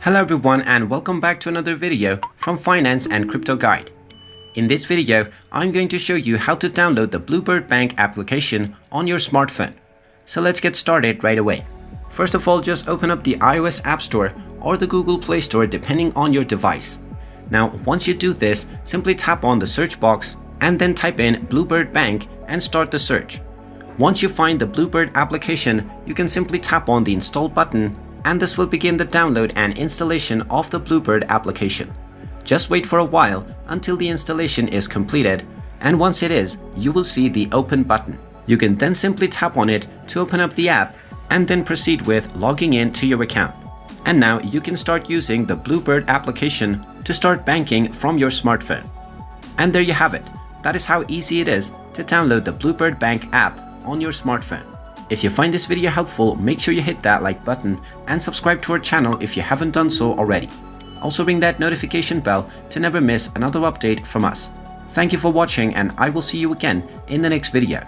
Hello everyone and welcome back to another video from Finance and Crypto Guide. In this video, I'm going to show you how to download the Bluebird Bank application on your smartphone. So let's get started right away. First of all, just open up the iOS App Store or the Google Play Store depending on your device. Now, once you do this, simply tap on the search box and then type in Bluebird Bank and start the search. Once you find the Bluebird application, you can simply tap on the install button and this will begin the download and installation of the Bluebird application. Just wait for a while until the installation is completed, and once it is, you will see the open button. You can then simply tap on it to open up the app and then proceed with logging in to your account. And now you can start using the Bluebird application to start banking from your smartphone. And there you have it. That is how easy it is to download the Bluebird Bank app on your smartphone. If you find this video helpful, make sure you hit that like button and subscribe to our channel if you haven't done so already. Also ring that notification bell to never miss another update from us. Thank you for watching and I will see you again in the next video.